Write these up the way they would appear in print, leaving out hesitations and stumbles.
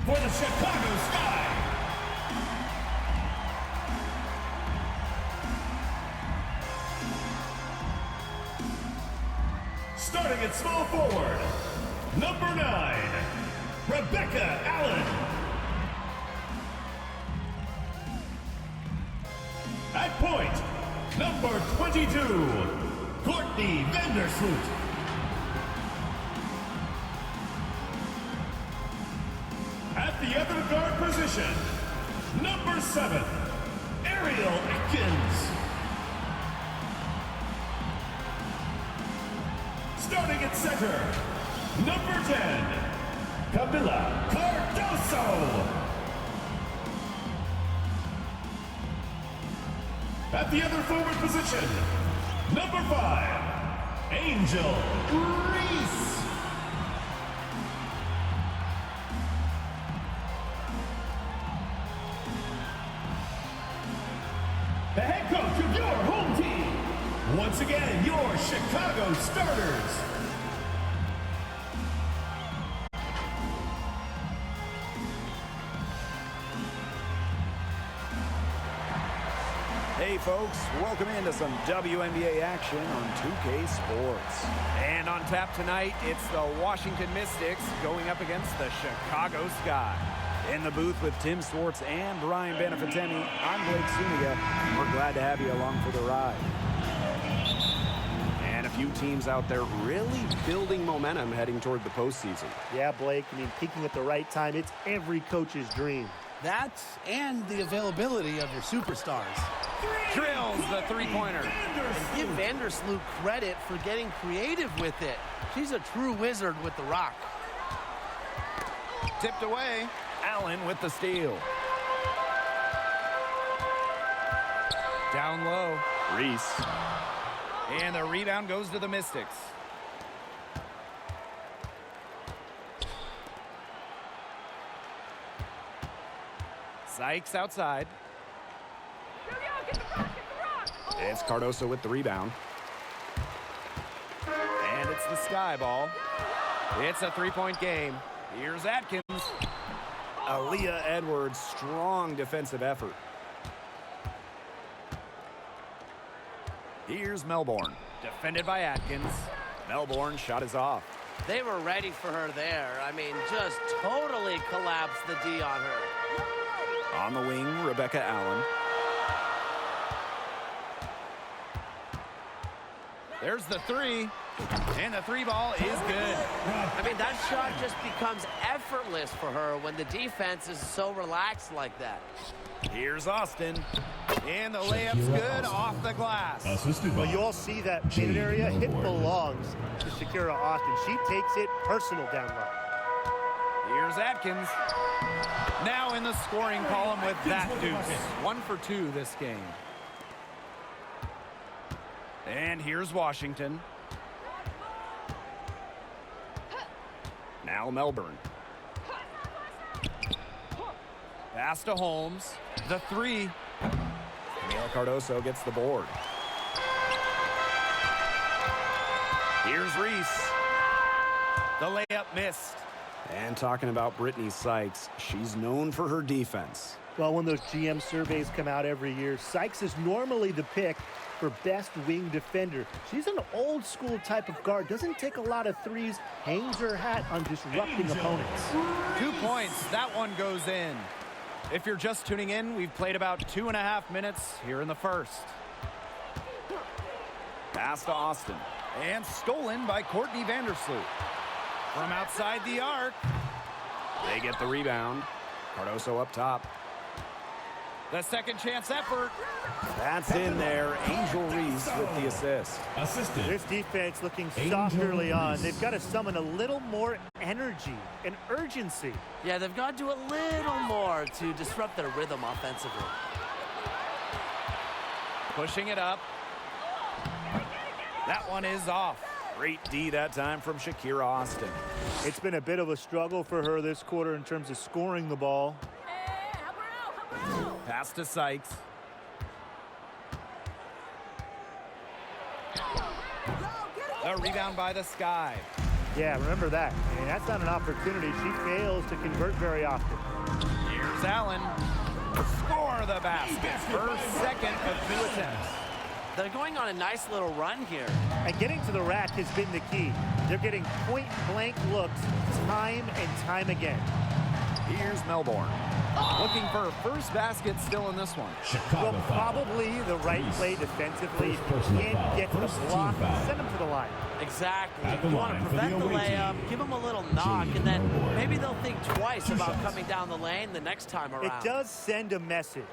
for the Chicago Sky. Starting at small forward, number 9, Rebecca Allen. At point, number 22, Courtney Vandersloot. At the other guard position, number 7, Ariel Atkins. Starting at center, number 10, Camila Cardoso. At the other forward position, number 5, Angel Reese. The head coach of your home team. Once again, your Chicago starters. Hey folks, welcome into some WNBA action on 2K Sports. And on tap tonight, it's the Washington Mystics going up against the Chicago Sky. In the booth with Tim Swartz and Brian Benefitemi, I'm Blake Zuniga. We're glad to have you along for the ride. And a few teams out there really building momentum heading toward the postseason. Yeah, Blake, peaking at the right time, it's every coach's dream. That and the availability of your superstars. Drills the three-pointer. And give Vandersloot credit for getting creative with it. She's a true wizard with the rock. Tipped away. Allen with the steal. Down low. Reese. And the rebound goes to the Mystics. Sykes outside. It's Cardoso with the rebound. And it's the Sky ball. It's a three-point game. Here's Atkins. Aaliyah Edwards, strong defensive effort. Here's Melbourne. Defended by Atkins. Melbourne shot is off. They were ready for her there. Just totally collapsed the D on her. On the wing, Rebecca Allen. There's the three. And the three ball is good. That shot just becomes effortless for her when the defense is so relaxed like that. Here's Austin. And the layup's good off the glass. Well, you all see that painted area. It belongs to Shakira Austin. She takes it personal down low. Here's Atkins. Now in the scoring column with that deuce. 1 for 2 this game. And here's Washington. Now Melbourne. Pass to Holmes. The three. Camila Cardoso gets the board. Here's Reese. The layup missed. And talking about Brittany Sykes, she's known for her defense. Well, when those GM surveys come out every year, Sykes is normally the pick for best wing defender. She's an old school type of guard, doesn't take a lot of threes, hangs her hat on disrupting opponents. 2 points, that one goes in. If you're just tuning in, we've played about 2.5 minutes here in the first. Pass to Austin. And stolen by Courtney Vandersloot. From outside the arc. They get the rebound. Cardoso up top. The second chance effort. That's in there. Angel Reese with the assist. Assisted. This defense looking soft early on. They've got to summon a little more energy and urgency. Yeah, they've got to do a little more to disrupt their rhythm offensively. Pushing it up. That one is off. Great D that time from Shakira Austin. It's been a bit of a struggle for her this quarter in terms of scoring the ball. Pass to Sykes. The rebound by the Sky. Yeah, remember that. And that's not an opportunity. She fails to convert very often. Here's Allen. Score the basket. First, second of 2 attempts. They're going on a nice little run here. And getting to the rack has been the key. They're getting point-blank looks time and time again. Here's Melbourne. Looking for a first basket still in this one. Chicago Well, foul. probably the right play defensively. First personal Can't foul. get the First team block. foul. Send them to the line. Exactly. At the You want line to for the prevent the away layup, team. give them a little knock, and then Melbourne. maybe they'll think twice Two about shots. coming down the lane the next time around. It does send a message.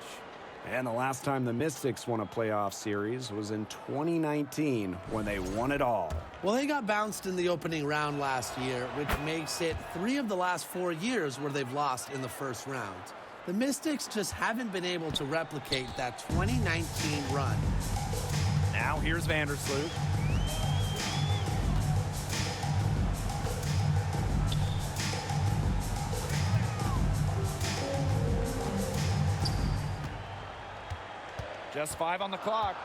And the last time the Mystics won a playoff series was in 2019 when they won it all. Well, they got bounced in the opening round last year, which makes it 3 of the last 4 years where they've lost in the first round. The Mystics just haven't been able to replicate that 2019 run. Now here's Vandersloot. Just 5 on the clock.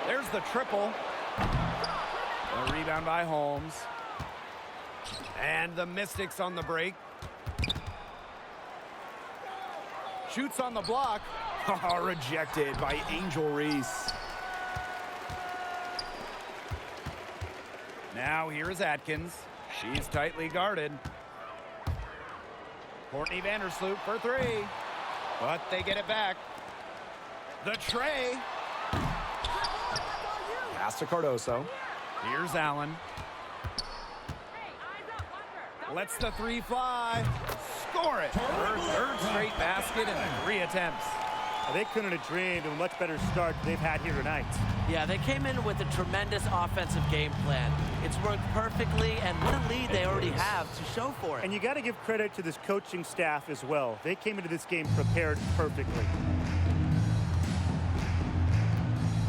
There's the triple. A rebound by Holmes. And the Mystics on the break. Shoots on the block. Rejected by Angel Reese. Now here is Atkins. She's tightly guarded. Courtney Vandersloot for 3. But they get it back. The tray. Pass to Cardoso. Here's Allen. Lets the 3 fly. Score it. Her third straight basket in 3 attempts. They couldn't have dreamed of a much better start they've had here tonight. Yeah, they came in with a tremendous offensive game plan. It's worked perfectly, and what a lead they already have to show for it. And you got to give credit to this coaching staff as well. They came into this game prepared perfectly.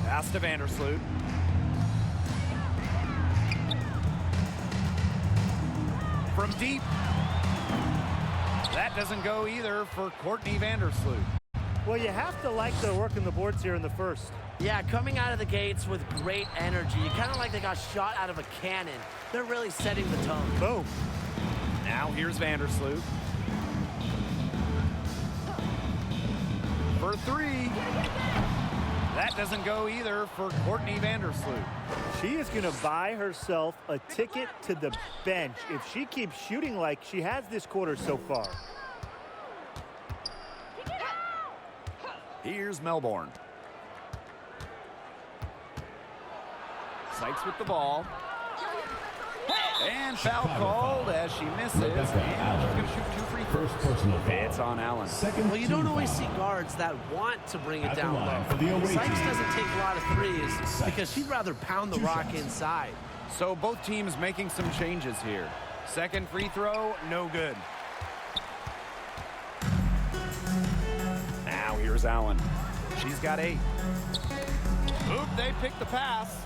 Pass to Vandersloot. From deep. That doesn't go either for Courtney Vandersloot. Well, you have to like their work in the boards here in the first. Yeah, coming out of the gates with great energy. Kind of like they got shot out of a cannon. They're really setting the tone. Boom. Now here's Vandersloot. For 3. That doesn't go either for Courtney Vandersloot. She is going to buy herself a ticket to the bench if she keeps shooting like she has this quarter so far. Here's Melbourne. Sykes with the ball. And foul called as she misses. And she's going to shoot 2 free throws. First personal foul. It's on Allen. Second Well, you team don't always foul. see guards that want to bring it At the down line low. for the away Sykes team. doesn't take a lot of threes Sykes. because she'd rather pound the Two rock shots. inside. So both teams making some changes here. Second free throw, no good. Now here's Allen. She's got 8. Oop, they picked the pass.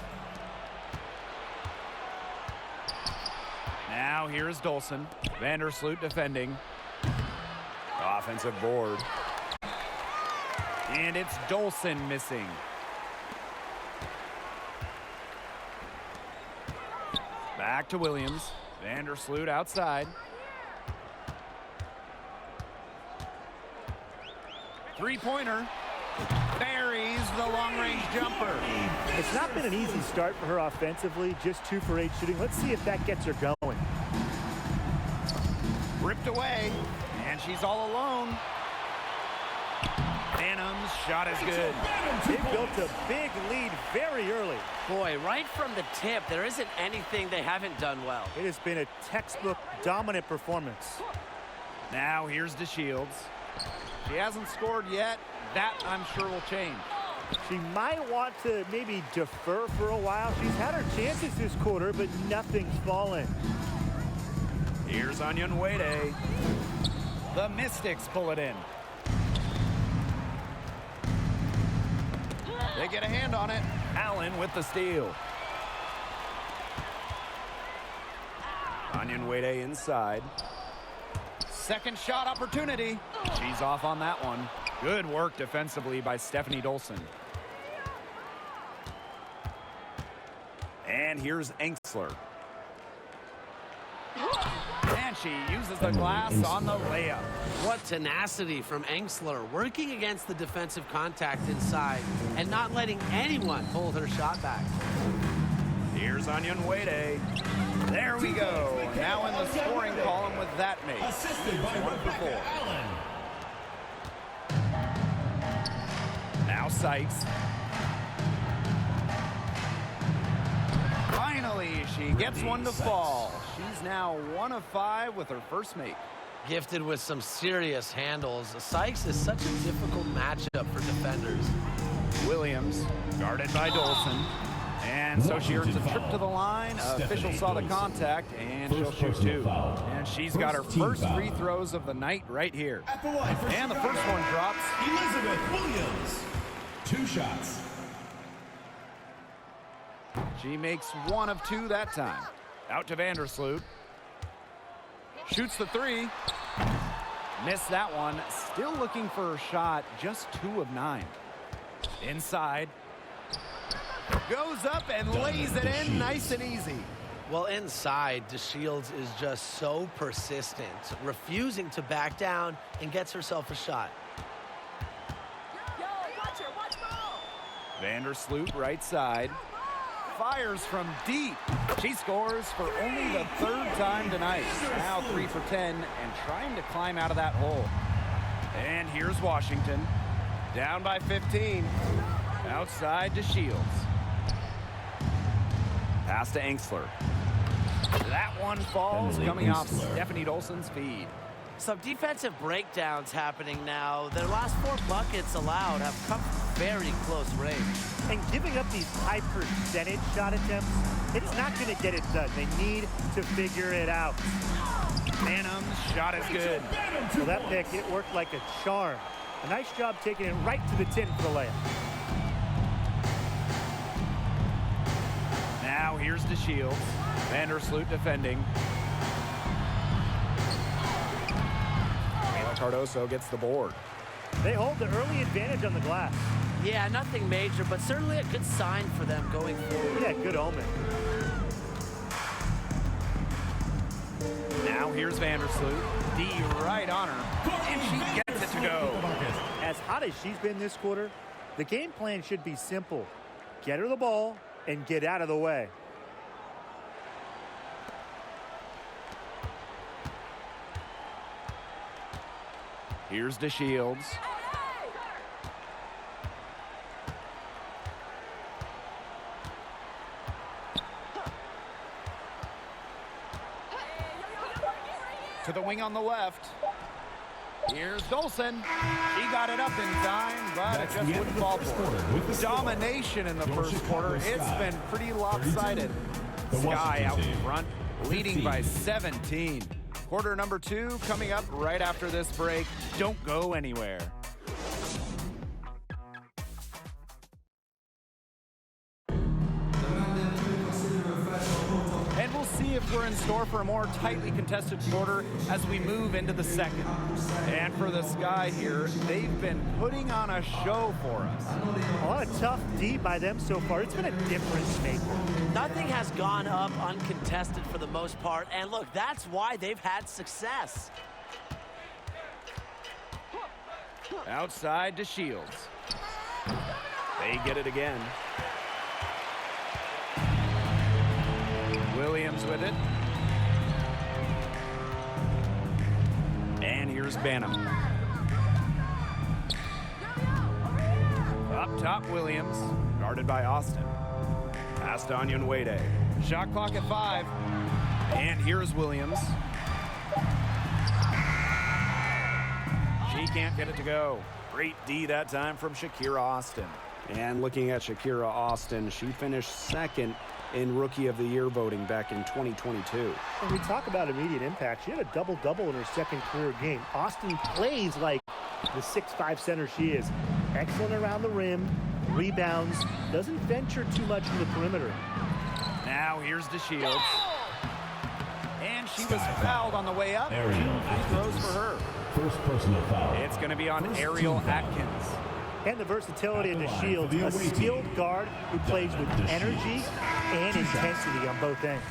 Now here's Dolson. Vandersloot defending. Offensive board. And it's Dolson missing. Back to Williams. Vandersloot outside. 3-pointer. Buries the long-range jumper. It's not been an easy start for her offensively, just 2 for 8 shooting. Let's see if that gets her going. Ripped away. And she's all alone. Phantom's shot is good. They built a big lead very early. Boy, right from the tip, there isn't anything they haven't done well. It has been a textbook dominant performance. Now here's DeShields. She hasn't scored yet. That, I'm sure, will change. She might want to maybe defer for a while. She's had her chances this quarter, but nothing's fallen. Here's Onion Wade. The Mystics pull it in. They get a hand on it. Allen with the steal. Onion Wade inside. Second shot opportunity. She's off on that one. Good work defensively by Stephanie Dolson. And here's Enksler. And she uses the glass on the layup. What tenacity from Engsler, working against the defensive contact inside and not letting anyone hold her shot back. Here's Onion Wade. There we go. Now in the scoring column with that mate. Assisted by 1 for 4. Rebecca Allen. Now Sykes. Finally, she gets one to fall. She's now 1 of 5 with her first mate. Gifted with some serious handles, Sykes is such a difficult matchup for defenders. Williams, guarded by Dolson. And so she earns a trip to the line. Official saw the contact, and she'll shoot 2. And she's got her first free throws of the night right here. At the line for And the first Chicago, one drops. Elizabeth Williams. 2 shots. She makes 1 of 2 that time. Out to Vandersloot. Shoots the 3. Missed that one. Still looking for her shot. Just 2 of 9. Inside. Goes up and lays it in nice and easy. Well, inside, DeShields is just so persistent, refusing to back down, and gets herself a shot. Vandersloot right side. Fires from deep. She scores for only the 3rd time tonight. Now 3 for 10 and trying to climb out of that hole. And here's Washington. Down by 15. Outside to Shields. Pass to Engsler. That one falls, coming off Stephanie Dolson's feed. Some defensive breakdowns happening now. Their last 4 buckets allowed have come from very close range. And giving up these high percentage shot attempts, it's not going to get it done. They need to figure it out. Phantom's shot is good. So that pick, it worked like a charm. A nice job taking it right to the tin for the layup. Now here's DeShields. Vandersloot defending. Mila Cardoso gets the board. They hold the early advantage on the glass. Yeah, nothing major, but certainly a good sign for them going forward. Yeah, good omen. Now here's Vandersloot. D right on her. And she gets it to go. As hot as she's been this quarter, the game plan should be simple. Get her the ball and get out of the way. Here's DeShields. To the wing on the left. Here's Dolson. She got it up in time, but it just wouldn't fall for her. Domination in the first quarter. It's been pretty lopsided. Sky out in front, leading by 17. Quarter number 2 coming up right after this break. Don't go anywhere. And we'll see if we're in store for a more tightly contested quarter as we move into the second. And for the Sky here, they've been putting on a show for us. A lot of tough D by them so far. It's been a difference maker. Nothing has gone up uncontested for the most part, and look, that's why they've had success. Outside to Shields. They get it again. Williams with it. And here's Banham. Up top, Williams, guarded by Austin. Pass to Onion Wade. Shot clock at 5. And here's Williams. She can't get it to go. Great D that time from Shakira Austin. And looking at Shakira Austin, she finished 2nd in Rookie of the Year voting back in 2022. When we talk about immediate impact, she had a double-double in her 2nd career game. Austin plays like the 6'5" center she is. Excellent around the rim, rebounds, doesn't venture too much in the perimeter. Now here's DeShields. And she was fouled on the way up. 2 free throws for her. First personal foul. It's going to be on Ariel Atkins. And the versatility of DeShields, a skilled guard who plays with energy and intensity on both ends.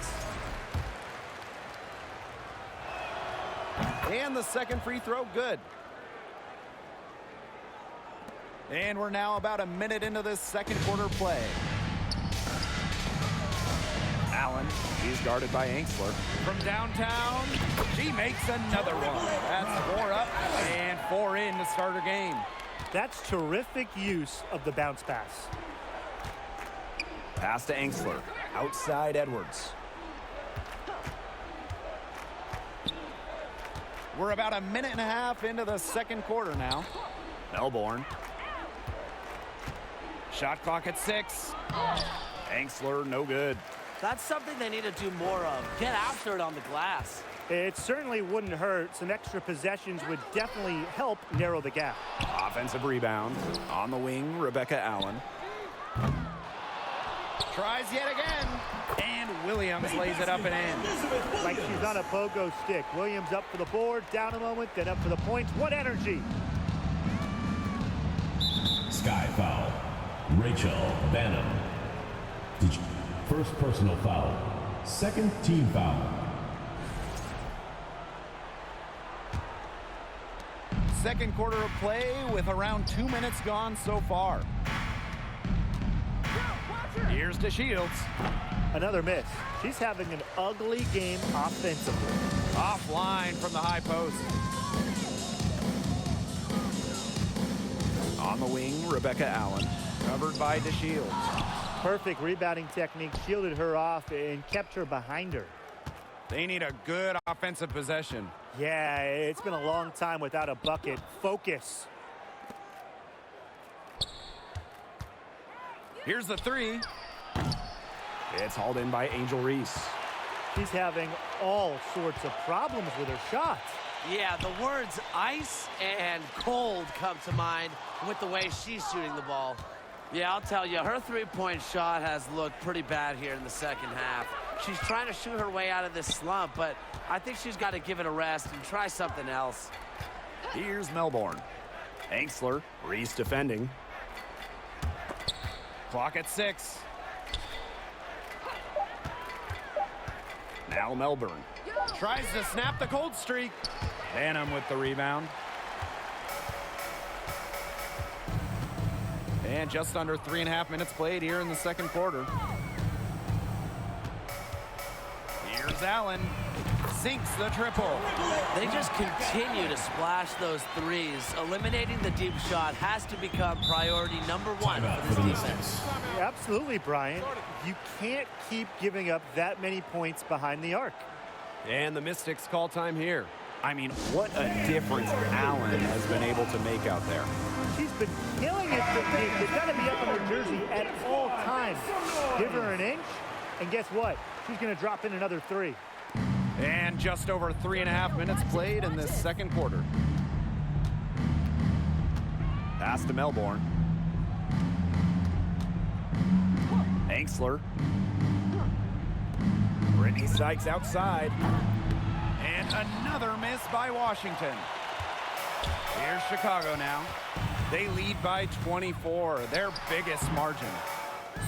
And the second free throw, good. And we're now about a minute into this second quarter play. Allen, he's guarded by Angsler. From downtown, she makes another one. That's 4 up and 4 in to start her game. That's terrific use of the bounce pass. Pass to Angsler. Outside Edwards. We're about a minute and a half into the second quarter now. Melbourne. Shot clock at 6. Angsler, no good. That's something they need to do more of. Get after it on the glass. It certainly wouldn't hurt. Some extra possessions would definitely help narrow the gap. Offensive rebound. On the wing, Rebecca Allen. Tries yet again. And Williams lays it up and in. Like she's on a pogo stick. Williams up for the board, down a moment, then up for the points. What energy! Sky foul. Rachel Banham. First personal foul. Second team foul. Second quarter of play with around 2 minutes gone so far. Here's to Shields. Another miss. She's having an ugly game offensively. Offline from the high post. On the wing, Rebecca Allen. Covered by DeShields. Perfect rebounding technique, shielded her off and kept her behind her. They need a good offensive possession. Yeah, it's been a long time without a bucket. Focus. Here's the 3. It's hauled in by Angel Reese. She's having all sorts of problems with her shot. Yeah, the words ice and cold come to mind with the way she's shooting the ball. Yeah, I'll tell you, her three-point shot has looked pretty bad here in the second half. She's trying to shoot her way out of this slump, but I think she's got to give it a rest and try something else. Here's Melbourne. Angsler, Reese defending. Clock at 6. Now Melbourne. Tries to snap the cold streak. Banham with the rebound. And just under 3.5 minutes played here in the second quarter. Here's Allen. Sinks the triple. They just continue to splash those threes. Eliminating the deep shot has to become priority number 1 for this defense. Absolutely, Brian. You can't keep giving up that many points behind the arc. And the Mystics call time here. I mean, what a difference Allen has been able to make out there. She's been killing it. They've got to be up in her jersey at all times. Give her an inch, and guess what? She's going to drop in another 3. And just over 3.5 minutes played in this second quarter. Pass to Melbourne. Angsler. Brittany Sykes outside. And another miss by Washington. Here's Chicago now. They lead by 24, their biggest margin.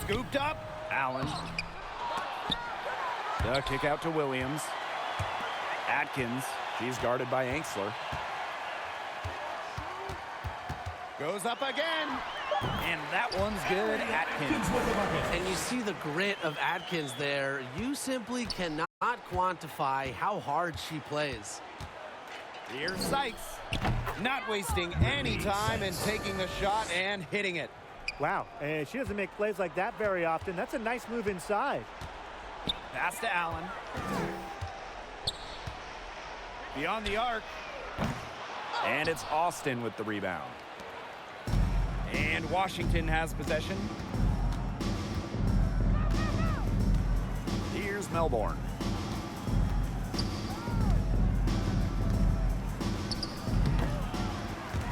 Scooped up, Allen. The kick out to Williams. Atkins, she's guarded by Angsler. Goes up again. And that one's good. Atkins. And you see the grit of Atkins there. You simply cannot quantify how hard she plays. Here's Sykes. Not wasting any time in taking the shot and hitting it. Wow, and she doesn't make plays like that very often. That's a nice move inside. Pass to Allen. Beyond the arc. And it's Austin with the rebound. And Washington has possession. Here's Melbourne.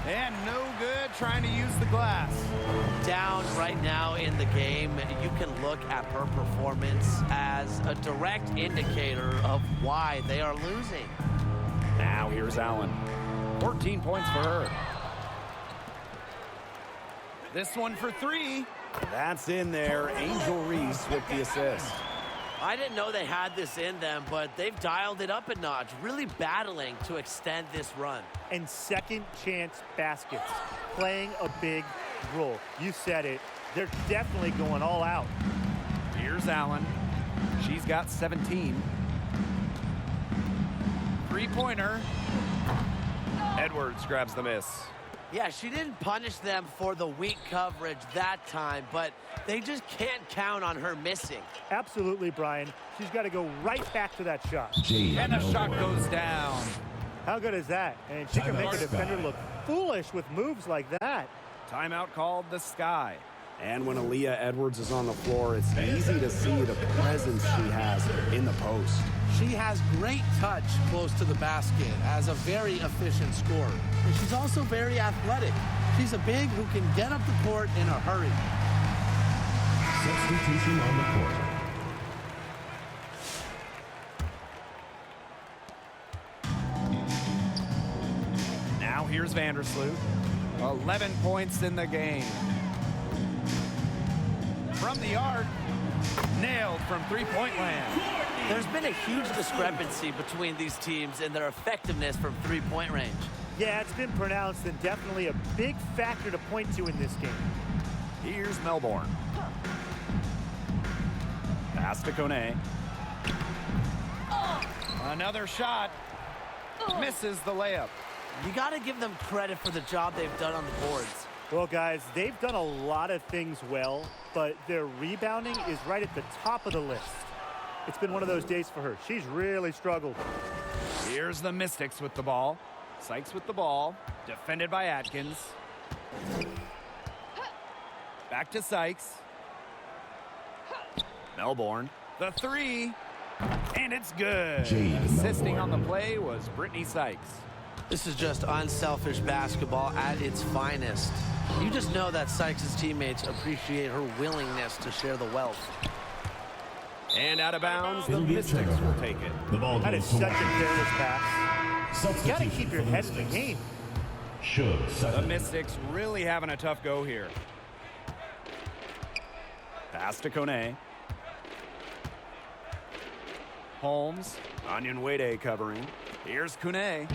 And no good trying to use the glass. Down right now in the game, you can look at her performance as a direct indicator of why they are losing. Now here's Allen. 14 points for her. This one for 3. That's in there. Angel Reese with the assist. I didn't know they had this in them, but they've dialed it up a notch, really battling to extend this run. And second chance baskets playing a big role. You said it. They're definitely going all out. Here's Allen. She's got 17. Three-pointer. Edwards grabs the miss. Yeah, she didn't punish them for the weak coverage that time, but they just can't count on her missing. Absolutely, Brian. She's got to go right back to that shot. And the shot goes down. How good is that? And she can make a defender look foolish with moves like that. Timeout called the Sky. And when Aaliyah Edwards is on the floor, it's easy to see the presence she has in the post. She has great touch close to the basket as a very efficient scorer. And she's also very athletic. She's a big who can get up the court in a hurry. Substitution on the court. Now here's Vandersloot. 11 points in the game. From the arc, nailed from three-point land. There's been a huge discrepancy between these teams in their effectiveness from three-point range. Yeah, it's been pronounced and definitely a big factor to point to in this game. Here's Melbourne. Pass to Kone. Another shot. Misses the layup. You got to give them credit for the job they've done on the boards. Well, guys, they've done a lot of things well, but their rebounding is right at the top of the list. It's been one of those days for her. She's really struggled. Here's the Mystics with the ball. Sykes with the ball. Defended by Atkins. Back to Sykes. Melbourne. The three. And it's good. Assisting on the play was Brittany Sykes. This is just unselfish basketball at its finest. You just know that Sykes' teammates appreciate her willingness to share the wealth. And out of bounds, the Mystics will take it. The ball That is goes to such a Washington. careless pass. You got to keep your head in the game. Should The second. Mystics really having a tough go here. Pass to Kone. Holmes. Onyenwede covering. Here's Kune.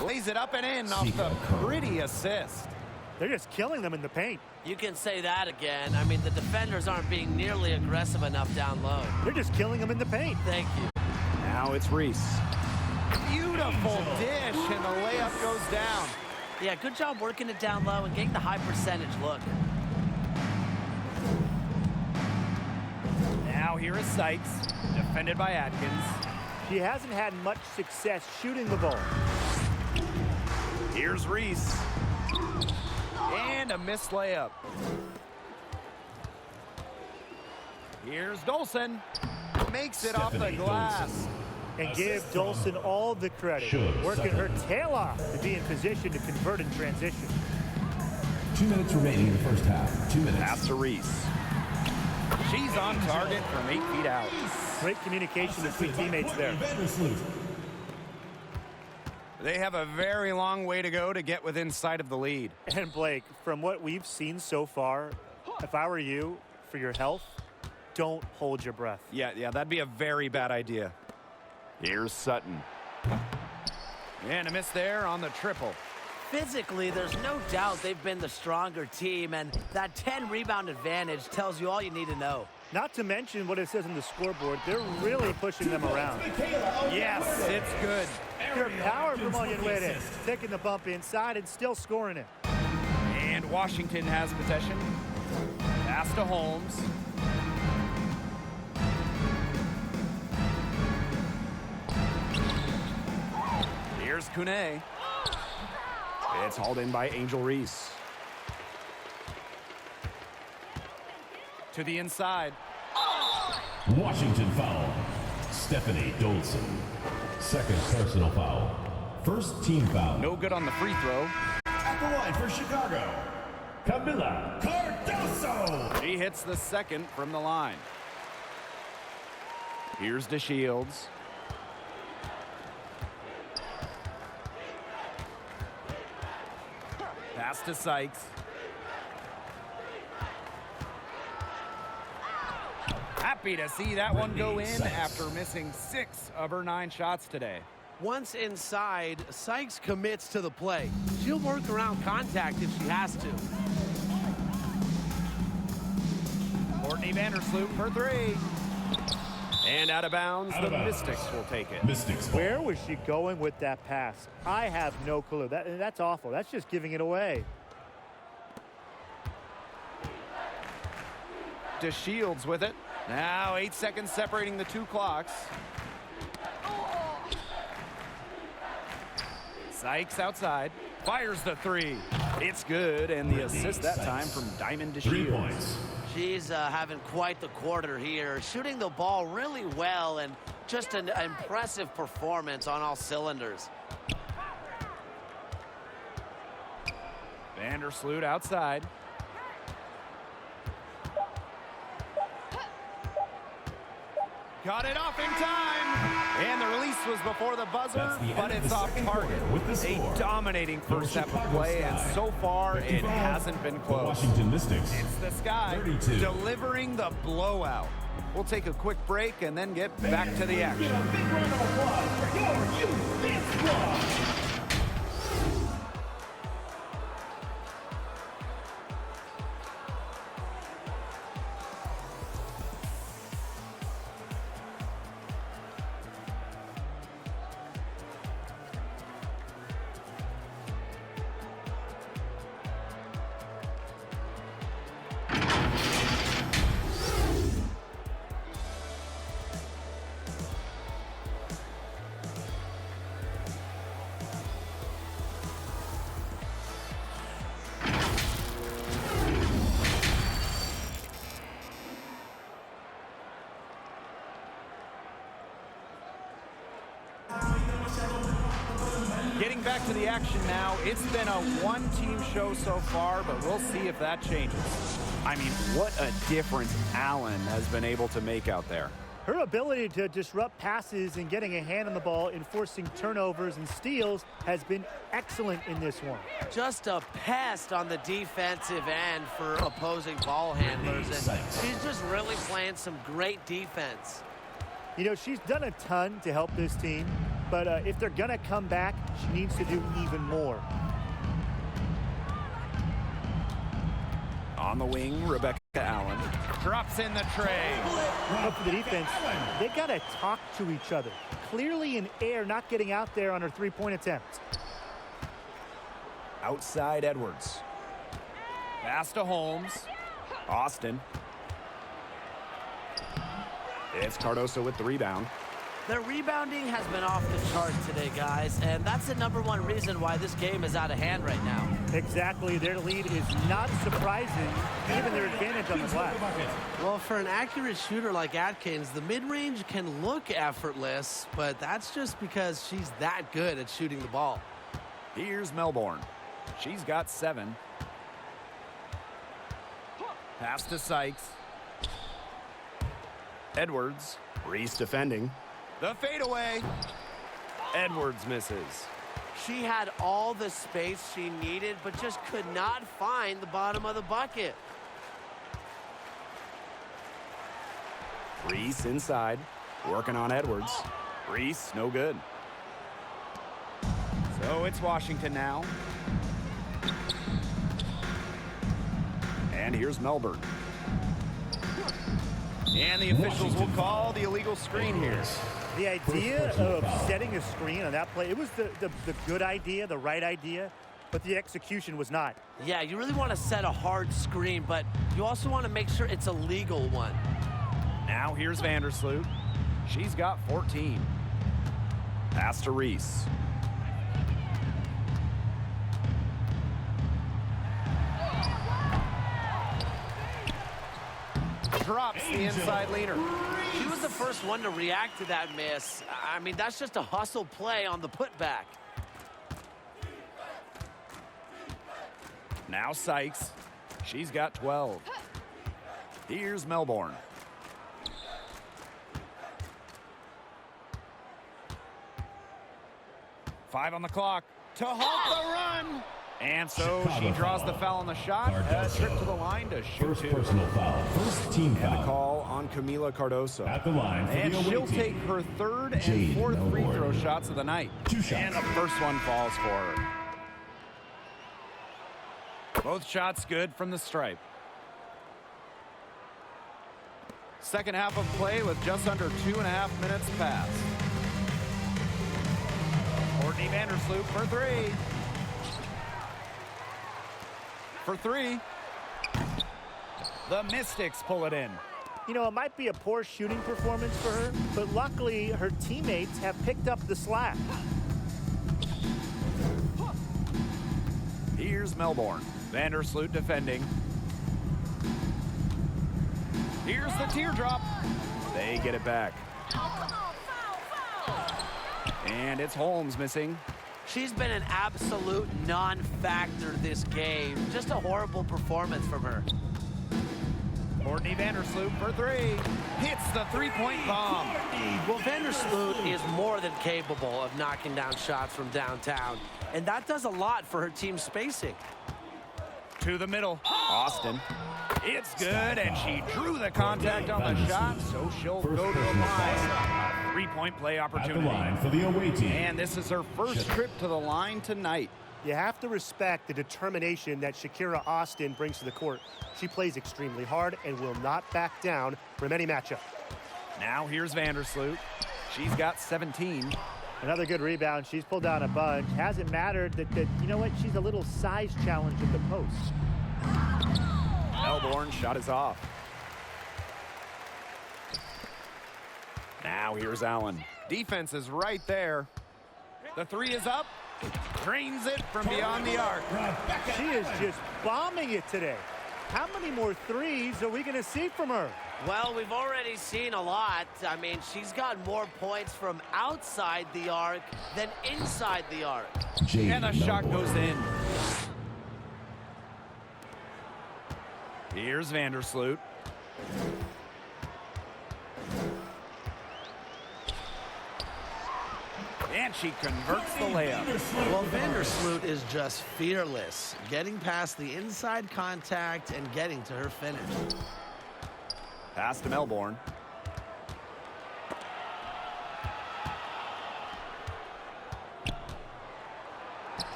Lays it up and in off the pretty assist. They're just killing them in the paint. You can say that again. I mean, the defenders aren't being nearly aggressive enough down low. They're just killing them in the paint. Thank you. Now it's Reese. Beautiful dish, and the layup goes down. Yeah, good job working it down low and getting the high percentage look. Now here is Sykes, defended by Atkins. She hasn't had much success shooting the ball. Here's Reese. And a missed layup. Here's Dolson. Makes it off the glass. And give Dolson all the credit. Working her tail off to be in position to convert in transition. 2 minutes remaining in the first half. 2 minutes. Pass to Reese. She's on target from 8 feet out. Great communication between teammates there. Vandersloot. They have a very long way to go to get within sight of the lead. And Blake, from what we've seen so far, if I were you, for your health, don't hold your breath. Yeah, that'd be a very bad idea. Here's Sutton. And a miss there on the triple. Physically, there's no doubt they've been the stronger team, and that 10-rebound advantage tells you all you need to know. Not to mention what it says on the scoreboard, they're really pushing them around. Yes, it's good. Your power from Onyenwede, taking the bump inside and still scoring it. And Washington has possession. Pass to Holmes. Here's Kune. It's hauled in by Angel Reese. To the inside. Washington foul. Stephanie Dolson. Second personal foul. First team foul. No good on the free throw. At the line for Chicago, Camila Cardoso. She hits the second from the line. Here's DeShields. Pass to Sykes. Happy to see that one go in after missing 6 of her 9 shots today. Once inside, Sykes commits to the play. She'll work around contact if she has to. Courtney Vandersloot for 3. And out of bounds, the Mystics will take it. Mystics. Where was she going with that pass? I have no clue. That's awful. That's just giving it away. DeShields with it. Now 8 seconds separating the 2 clocks. Sykes outside. Fires the 3. It's good, and the assist that time from Diamond 3 DeShields. points. She's having quite the quarter here, shooting the ball really well and just an impressive performance on all cylinders. Vandersloot outside. Got it off in time. And the release was before the buzzer, but it's off target. A dominating first half of play, and so far it hasn't been close. Washington Mystics. It's the Sky 32. delivering the blowout. We'll take a quick break and then get back to the action. A big round of applause for your youth dance squad. Getting back to the action now. It's been a one-team show so far, but we'll see if that changes. I mean, what a difference Allen has been able to make out there. Her ability to disrupt passes and getting a hand on the ball, enforcing turnovers and steals has been excellent in this one. Just a pest on the defensive end for opposing ball handlers, and she's just really playing some great defense. You know, she's done a ton to help this team, but if they're going to come back, she needs to do even more. On the wing, Rebecca Allen. Drops in the tray. But for the defense, they got to talk to each other. Clearly in air, not getting out there on her three-point attempt. Outside Edwards. Pass to Holmes. Austin. It's Cardoso with the rebound. Their rebounding has been off the charts today, guys, and that's the #1 reason why this game is out of hand right now. Exactly. Their lead is not surprising, given their advantage on the glass. Well, for an accurate shooter like Atkins, the mid-range can look effortless, but that's just because she's that good at shooting the ball. Here's Melbourne. She's got 7. Pass to Sykes. Edwards. Reese defending. The fadeaway. Edwards misses. She had all the space she needed, but just could not find the bottom of the bucket. Reese inside. Working on Edwards. Reese, no good. So it's Washington now. And here's Melbourne. And the officials will call the illegal screen here. The idea of setting a screen on that play, it was the good idea, the right idea, but the execution was not. Yeah, you really want to set a hard screen, but you also want to make sure it's a legal one. Now here's Vandersloot. She's got 14. Pass to Reese. Drops the inside leader. She was the first one to react to that miss. I mean, that's just a hustle play on the putback. Now Sykes. She's got 12. Here's Melbourne. Five on the clock to halt the run. And so Chicago she draws foul. the foul on the shot. A trip to the line to shoot First two. personal foul. First team And the foul. call on Camila Cardoso. At the line for And the away she'll team. take her third and Jade fourth free Melbourne. throw shots of the night. 2 shots. And the first one falls for her. Both shots good from the stripe. Second half of play with just under 2.5 minutes passed. Courtney Vandersloot for three. For three. The Mystics pull it in. You know, it might be a poor shooting performance for her, but luckily her teammates have picked up the slack. Here's Melbourne. Vandersloot defending. Here's the teardrop. They get it back. And it's Holmes missing. She's been an absolute non-factor this game. Just a horrible performance from her. Courtney Vandersloot for three. Hits the three-point bomb. Well, Vandersloot is more than capable of knocking down shots from downtown, and that does a lot for her team's spacing. To the middle. Austin. It's good, and she drew the contact on the shot, so she'll go to the line. Three-point play At the opportunity. line for the away team. And this is her first trip to the line tonight. You have to respect the determination that Shakira Austin brings to the court. She plays extremely hard and will not back down from any matchup. Now here's Vandersloot. She's got 17. Another good rebound. She's pulled down a bunch. Hasn't mattered that you know what? She's a little size challenge in the post. Melbourne shot is off. Now here's Allen. Defense is right there. The three is up. Drains it from beyond the arc. She is just bombing it today. How many more threes are we going to see from her? Well, we've already seen a lot. I mean, she's got more points from outside the arc than inside the arc. Jade And the shot Melbourne. goes in. Here's Vandersloot. And she converts the layup. Well, Vandersloot is just fearless, getting past the inside contact and getting to her finish. Pass to Melbourne.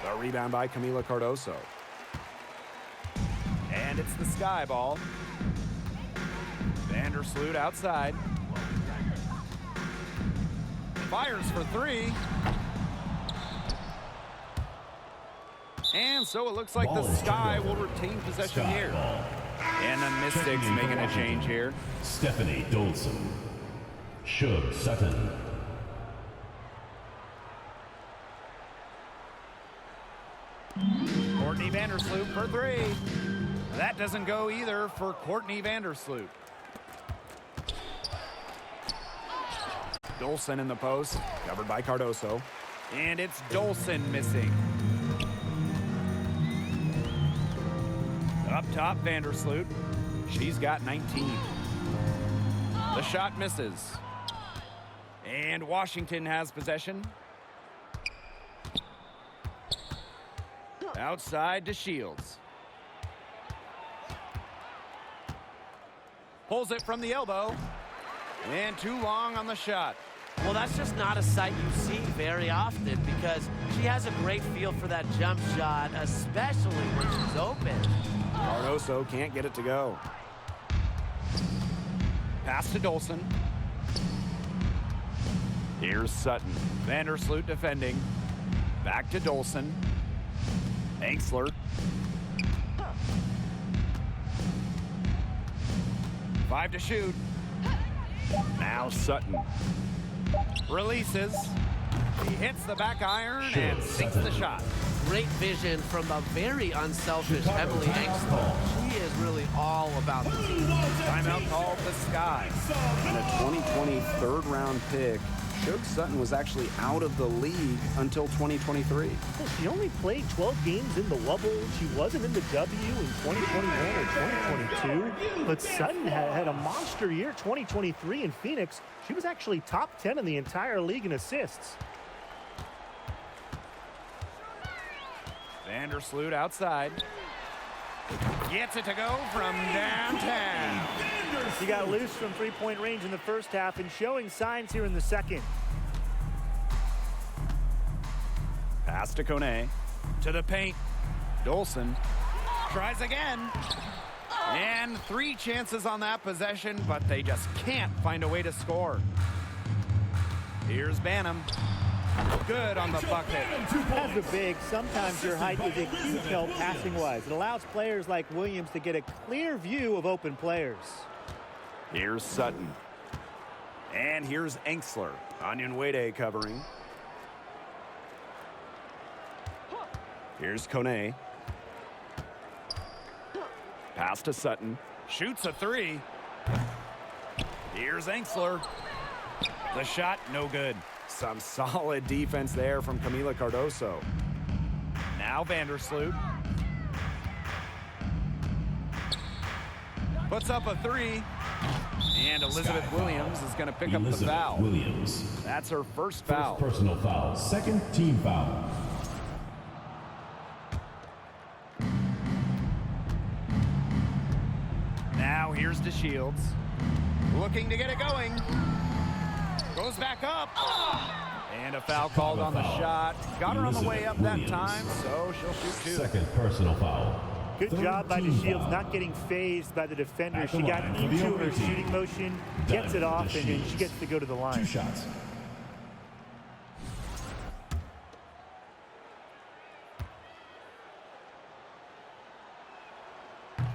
The rebound by Camila Cardoso. And it's the sky ball. Vandersloot outside. Fires for three. And so it looks like the Ball is Sky turned will over. retain possession Sky here. ball. And the Mystics Checking in making for a change Washington. here. Stephanie Dolson. Shug Sutton. Courtney Vandersloot for three. That doesn't go either for Courtney Vandersloot. Dolson in the post, covered by Cardoso. And it's Dolson missing. Up top, Vandersloot. She's got 19. The shot misses. And Washington has possession. Outside to Shields. Pulls it from the elbow. And too long on the shot. Well, that's just not a sight you see very often because she has a great feel for that jump shot, especially when she's open. Cardoso can't get it to go. Pass to Dolson. Here's Sutton. Vandersloot defending. Back to Dolson. Angsler. Five to shoot. Now Sutton. Releases. He hits the back iron and sinks the shot. Great vision from a very unselfish Chicago Emily timeout Angsler. call. She is really all about the team. Timeout called the Sky. And a 2020 third-round pick. Shug Sutton was actually out of the league until 2023. She only played 12 games in the Wubble. She wasn't in the W in 2021 or 2022. But Sutton had a monster year 2023 in Phoenix. She was actually top 10 in the entire league in assists. Vandersloot outside. Gets it to go from downtown. He got loose from three-point range in the first half and showing signs here in the second. Pass to Kone. To the paint. Dolson tries again. And 3 chances on that possession, but they just can't find a way to score. Here's Banham. Good on the bucket. As a big, sometimes your height is a huge help passing-wise. It allows players like Williams to get a clear view of open players. Here's Sutton. And here's Enksler. Onyenwede covering. Here's Kone. Pass to Sutton. Shoots a 3. Here's Enksler. The shot, no good. Some solid defense there from Camila Cardoso. Now Vandersloot. Puts up a 3. And Elizabeth Williams is going to pick up the foul. Williams. That's her first foul. First personal foul. Second team foul. Now here's DeShields. Looking to get it going. Goes back up. And a foul called on the shot. Got her on the way up that time, so she'll shoot 2. Second personal foul. Good job by DeShields not getting phased by the defender. She got into her shooting motion, gets it off, and then she gets to go to the line. 2 shots.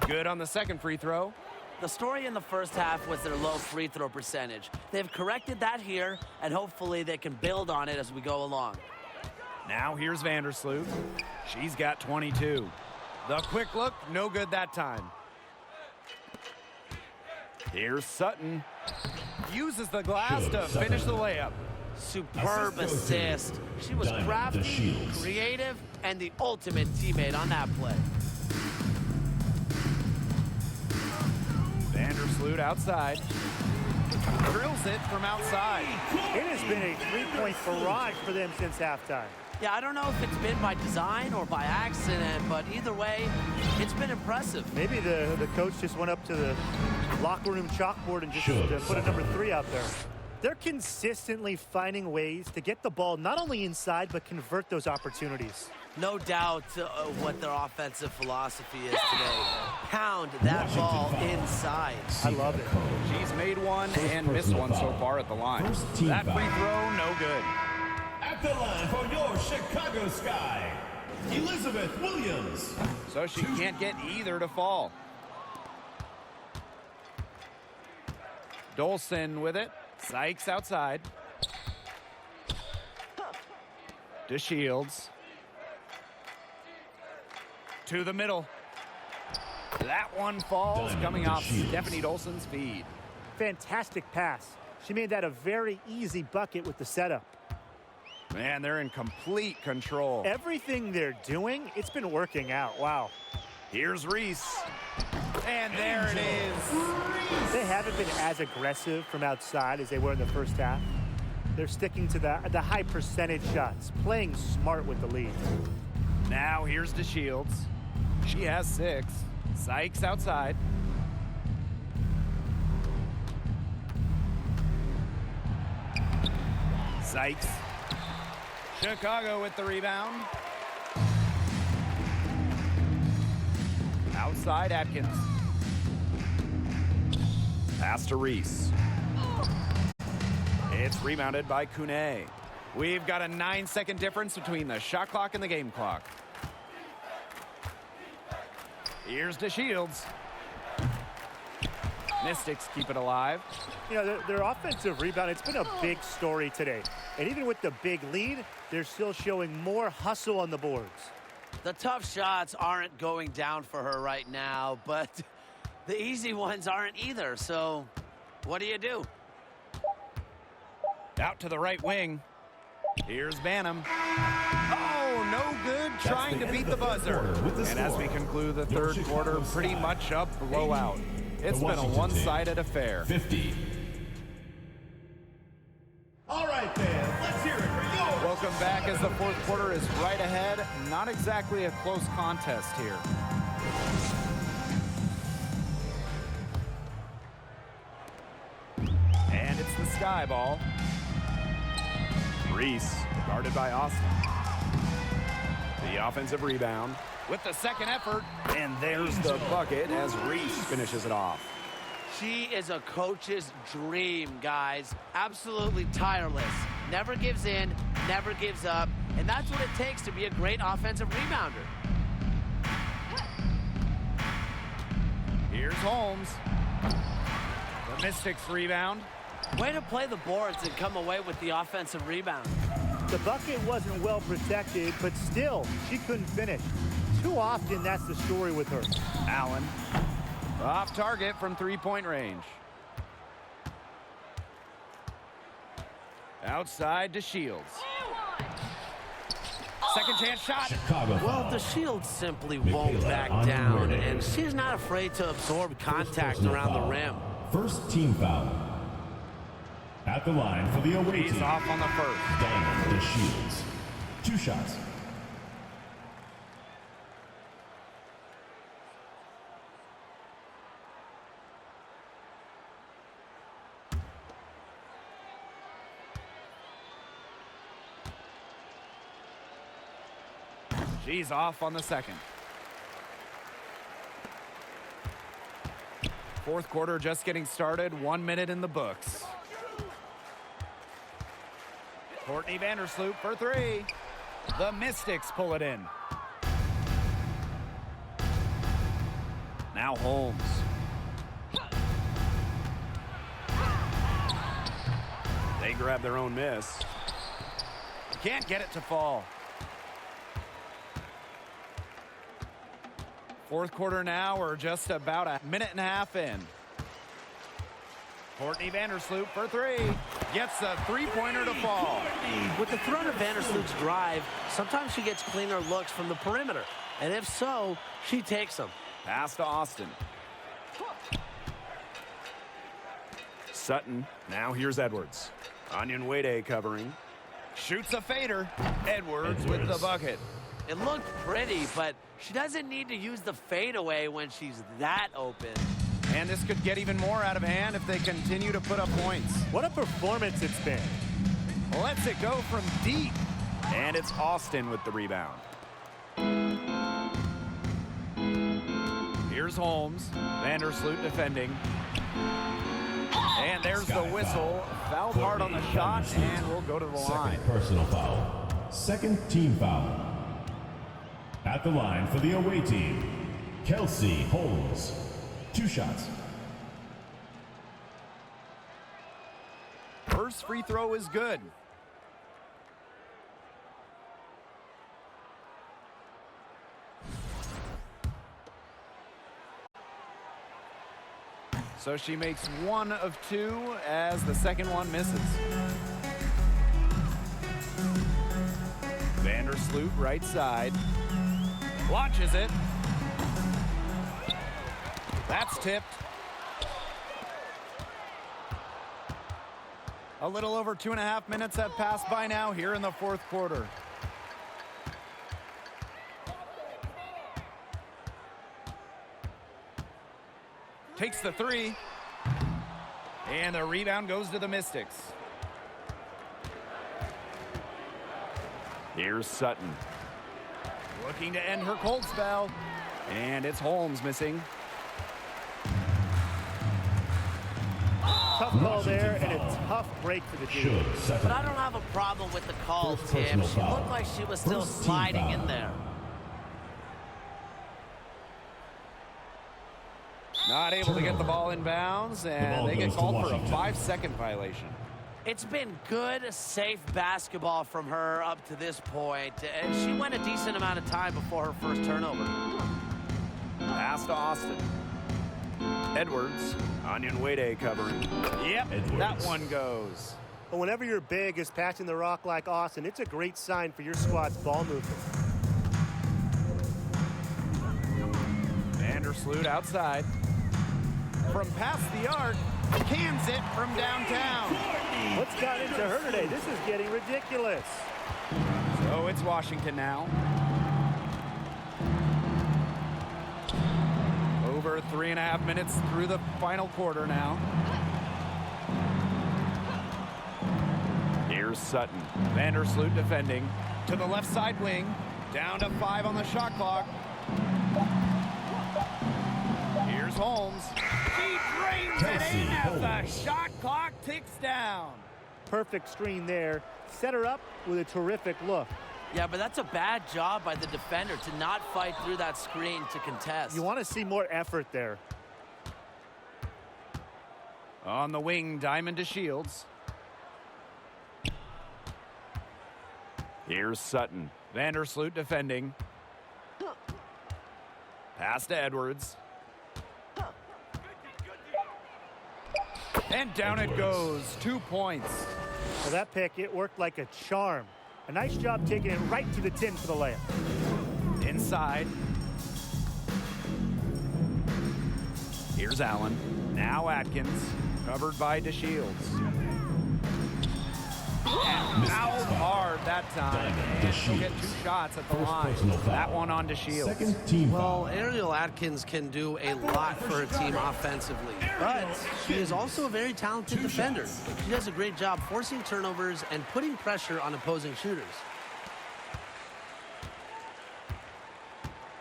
Good on the second free throw. The story in the first half was their low free throw percentage. They've corrected that here, and hopefully they can build on it as we go along. Now here's Vandersloot. She's got 22. The quick look, no good that time. Here's Sutton. Uses the glass to finish the layup. Superb assist. She was crafty, creative, and the ultimate teammate on that play. Vandersloot outside. Drills it from outside. It has been a three-point barrage for them since halftime. Yeah, I don't know if it's been by design or by accident, but either way, it's been impressive. Maybe the coach just went up to the locker room chalkboard and just put a number 3 out there. They're consistently finding ways to get the ball not only inside, but convert those opportunities. No doubt what their offensive philosophy is today. Pound that ball inside. I love it. She's made one and missed one so far at the line. That free throw, no good. At the line for your Chicago Sky, Elizabeth Williams. So she can't get either to fall. Dolson with it. Sykes outside. DeShields. To the middle. That one falls, coming off Stephanie Dolson's feed. Fantastic pass. She made that a very easy bucket with the setup. Man, they're in complete control. Everything they're doing, it's been working out. Wow. Here's Reese. And there it is. They haven't been as aggressive from outside as they were in the first half. They're sticking to the high percentage shots, playing smart with the lead. Now here's DeShields. She has 6. Sykes outside. Sykes. Chicago with the rebound. Outside Atkins. Pass to Reese. It's rebounded by Kune. We've got a 9-second difference between the shot clock and the game clock. Here's DeShields. Mystics keep it alive. You know, their offensive rebound, it's been a big story today. And even with the big lead, they're still showing more hustle on the boards. The tough shots aren't going down for her right now, but the easy ones aren't either. So what do? Out to the right wing. Here's Banham. Oh, no good, trying to beat the buzzer. And as we conclude the third quarter, pretty much a blowout. It's been a one-sided affair. 50. All right, then, let's hear it for your Welcome Welcome back as the fourth quarter is right ahead. Not exactly a close contest here. And it's the sky ball. Reese, guarded by Austin. The offensive rebound with the second effort. And there's the bucket as Reese finishes it off. She is a coach's dream, guys. Absolutely tireless. Never gives in, never gives up. And that's what it takes to be a great offensive rebounder. Here's Holmes. The Mystics rebound. Way to play the boards and come away with the offensive rebound. The bucket wasn't well protected, but still, she couldn't finish. Too often, that's the story with her. Allen. Off target from three-point range. Outside to Shields. Second chance shot. Chicago Well, foul. the Shields simply Michaela won't back on down, your and she's not afraid to absorb contact around the rim. First team foul. At the line for the away He's team. off on the first. Diamond to Shields. 2 shots. She's off on the second. Fourth quarter just getting started. 1 minute in the books. Courtney Vandersloot for three. The Mystics pull it in. Now Holmes. They grab their own miss. Can't get it to fall. Fourth quarter now, we're just about a minute and a half in. Courtney Vandersloot for three. Gets a three-pointer to fall. With the threat of Vandersloot's drive, sometimes she gets cleaner looks from the perimeter. And if so, she takes them. Pass to Austin. Sutton. Now here's Edwards. Onyenwere covering. Shoots a fader. Edwards with the bucket. It looked pretty, but she doesn't need to use the fadeaway when she's that open. And this could get even more out of hand if they continue to put up points. What a performance it's been. Lets it go from deep. And it's Austin with the rebound. Here's Holmes. Vandersloot defending. And there's the whistle. Fouled hard on the shot, and we'll go to the line. Second personal foul. Second team foul. At the line for the away team, Kelsey Holmes. 2 shots. First free throw is good. So she makes 1 of 2 as the second one misses. Vandersloot right side. Launches it. That's tipped. A little over 2.5 minutes have passed by now here in the fourth quarter. Takes the three. And the rebound goes to the Mystics. Here's Sutton. Looking to end her cold spell. And it's Holmes missing. Tough call there and a tough break for the team. But I don't have a problem with the call, First Tim. personal She foul. looked like she was still First team sliding foul. in there. Not able to get the ball in bounds, ball and they get goes to called for a Washington. 5-second violation. It's been good, safe basketball from her up to this point, and she went a decent amount of time before her first turnover. Pass to Austin. Edwards. Onyenwere covering. Yep, Edwards. that one goes. But whenever you're big is passing the rock like Austin, it's a great sign for your squad's ball movement. Vandersloot outside. From past the arc, cans it from downtown. What's got into her today? This is getting ridiculous. It's Washington now. Over 3.5 minutes through the final quarter now. Here's Sutton. Vandersloot defending. To the left side wing. Down to 5 on the shot clock. Here's Holmes. He drains it in as the shot clock ticks down. Perfect screen there. Set her up with a terrific look. Yeah, but that's a bad job by the defender to not fight through that screen to contest. You want to see more effort there. On the wing, Diamond to Shields. Here's Sutton. Vandersloot defending. Pass to Edwards. And down it goes. 2 points. For that pick, it worked like a charm. A nice job taking it right to the tin for the layup. Inside. Here's Allen. Now Atkins. Covered by DeShields. And fouled hard that time. And she'll get 2 shots at the line. That one on DeShields. Second team foul. Well, Ariel Atkins can do a lot for her team offensively, but she is also a very talented defender. She does a great job forcing turnovers and putting pressure on opposing shooters.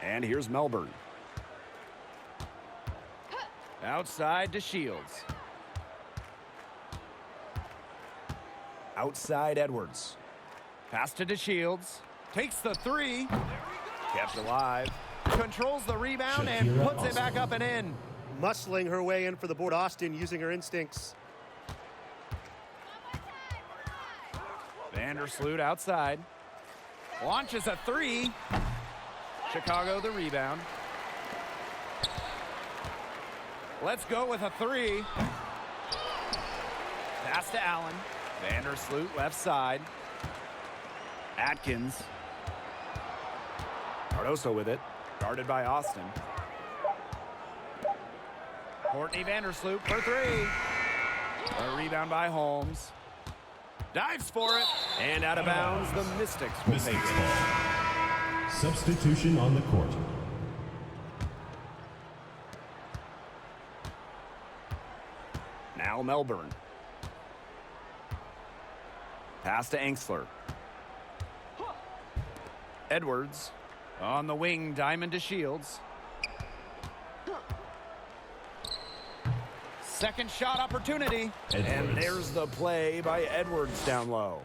And here's Melbourne. Outside DeShields. Outside Edwards. Pass to DeShields. Takes the 3. Kept alive. Controls the rebound and puts it back up and in. Muscling her way in for the board. Austin using her instincts. Vandersloot outside. Launches a 3. Chicago the rebound. Let's go with a 3. Pass to Allen. Vandersloot left side. Atkins. Cardoso with it. Guarded by Austin. Courtney Vandersloot for 3. A rebound by Holmes. Dives for it. And out of bounds, the Mystics will take it. Substitution on the court. Now Melbourne. Pass to Angsler. Edwards. On the wing, Diamond to Shields. Second shot opportunity. Edwards. And there's the play by Edwards down low.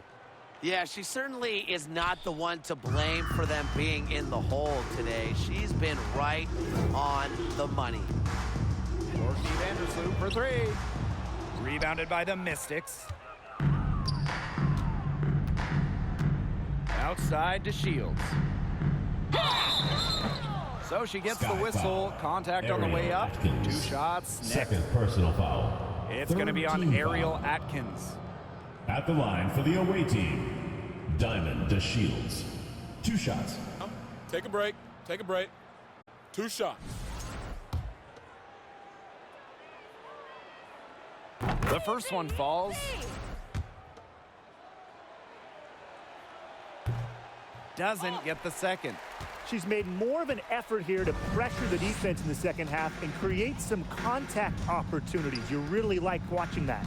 Yeah, she certainly is not the one to blame for them being in the hole today. She's been right on the money. Courtney Vandersloot for 3. Rebounded by the Mystics. Outside to Shields. So she gets the whistle. Contact on the way up. Atkins. 2 shots. Next. Second personal foul. It's going to be on Third team Ariel foul. Atkins. At the line for the away team, Diamond to Shields. 2 shots. Take a break. Take a break. 2 shots. The first one falls. Doesn't get the second. She's made more of an effort here to pressure the defense in the second half and create some contact opportunities. You really like watching that.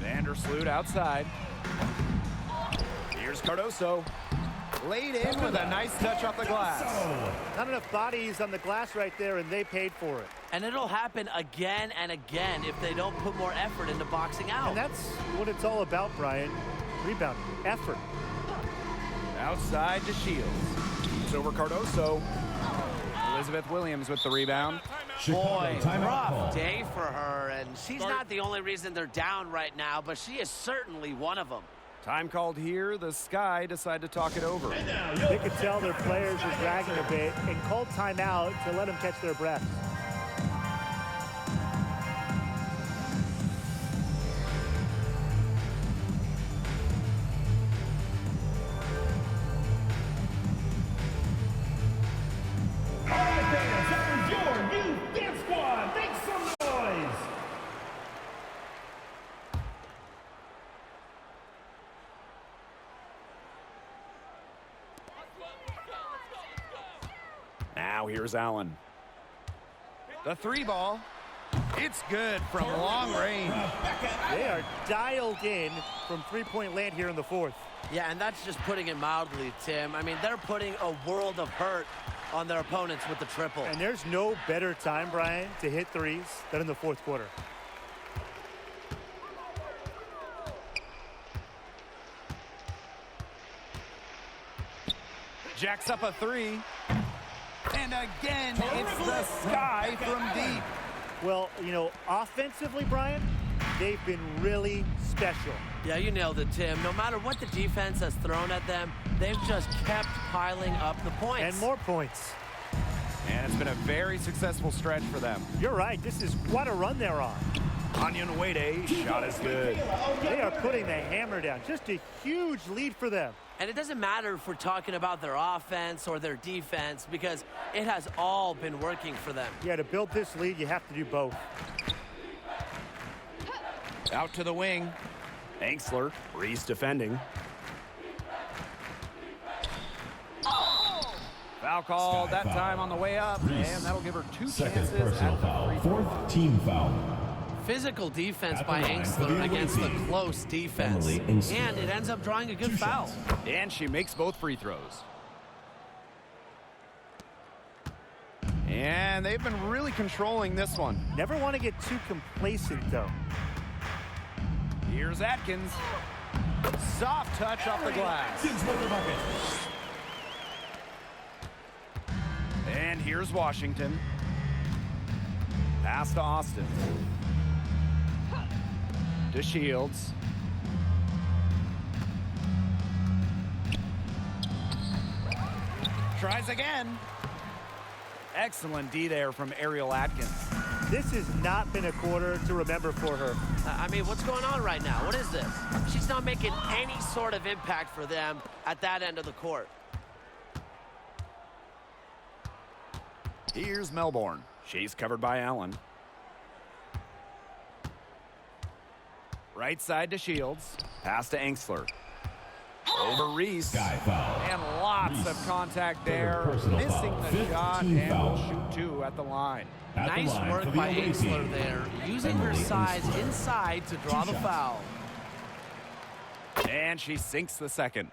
Vandersloot outside. Here's Cardoso. Laid in with a nice touch off the glass. Not enough bodies on the glass right there, and they paid for it. And it'll happen again and again if they don't put more effort into boxing out. And that's what it's all about, Brian. Rebound, effort. Outside to Shields. It's over Cardoso. Elizabeth Williams with the rebound. Boy, timeout rough call. day for her, and she's not the only reason they're down right now, but she is certainly one of them. Time called here. The Sky decide to talk it over. They could tell their players are dragging a bit and called timeout to let them catch their breath. Now here's Allen. The three ball. It's good from long range. They are dialed in from three-point land here in the fourth. Yeah, and that's just putting it mildly, Tim. I mean, they're putting a world of hurt on their opponents with the triple. And there's no better time, Brian, to hit threes than in the fourth quarter. Jacks up a three. And again, it's the sky from deep. Well, you know, offensively, Brian, they've been really special. Yeah, you nailed it, Tim. No matter what the defense has thrown at them, they've just kept piling up the points. And more points. And it's been a very successful stretch for them. You're right. This is quite a run they're on. Onion Wade, shot is good. They are putting the hammer down. Just a huge lead for them. And it doesn't matter if we're talking about their offense or their defense because it has all been working for them. Yeah, to build this lead, you have to do both. Out to the wing. Angsler, Reese defending. Foul called that time on the way up, and that'll give her two Second chances personal at the foul. free throw. Fourth team foul. Physical defense At the by line for Angsler the against the team. close defense. Emily Angsler. And it ends up drawing a good Two foul. shots. And she makes both free throws. And they've been really controlling this one. Never want to get too complacent, though. Here's Atkins. Soft touch off the glass. And here's Washington. Pass to Austin. To Shields. Tries again. Excellent D there from Ariel Atkins. This has not been a quarter to remember for her. I mean, what's going on right now? What is this? She's not making any sort of impact for them at that end of the court. Here's Melbourne. She's covered by Allen. Right side to Shields. Pass to Angsler. Over Reese. Sky foul. And lots Reese. of contact Third there. personal Missing foul. the Fifth shot team and will foul. shoot two at the line. At the Nice line for work the by away Angsler team. there, using her Emily size Angsler. inside to draw Two the shots. foul. And she sinks the second.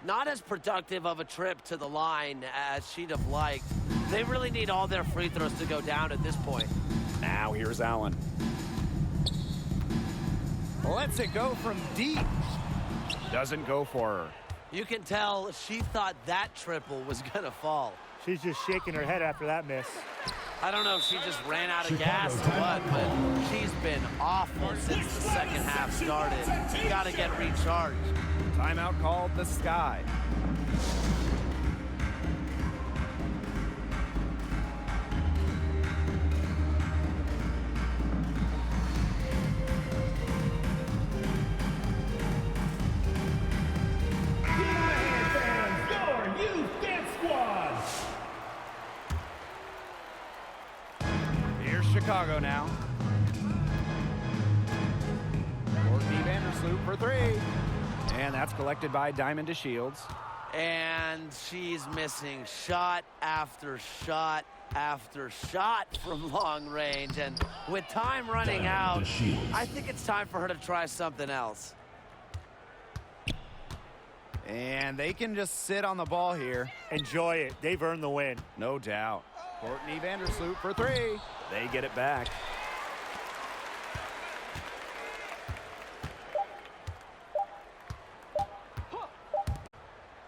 Not as productive of a trip to the line as she'd have liked. They really need all their free throws to go down at this point. Now here's Allen. Lets it go from deep. Doesn't go for her. You can tell she thought that triple was gonna fall. She's just shaking her head after that miss. I don't know if she just ran out of Chicago gas or what, timeout. but she's been awful since the second half started. You gotta get recharged. Timeout called the Sky. Here's Chicago now. Courtney Vandersloot for three. And that's collected by Diamond to Shields. And she's missing shot after shot after shot from long range. And with time running Diamond out, to Shields. I think it's time for her to try something else. And they can just sit on the ball here. Enjoy it. They've earned the win. No doubt. Courtney Vandersloot for three. They get it back.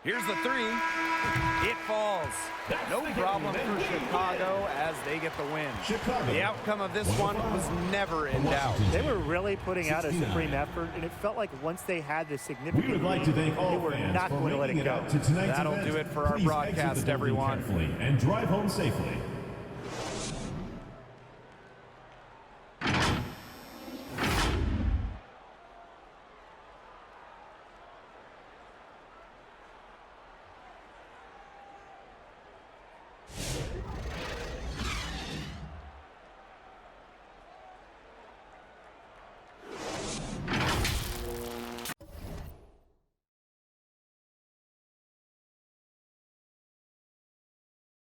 Here's the three. It falls. No problem for Chicago as they get the win. Chicago. The outcome of this one was never in doubt. They were really putting out a 69. supreme effort, and it felt like once they had the We significant would like to thank they all were fans not for going to let making it go. out to tonight's That'll event. do it for our Please exit broadcast, the building everyone. carefully and drive home safely.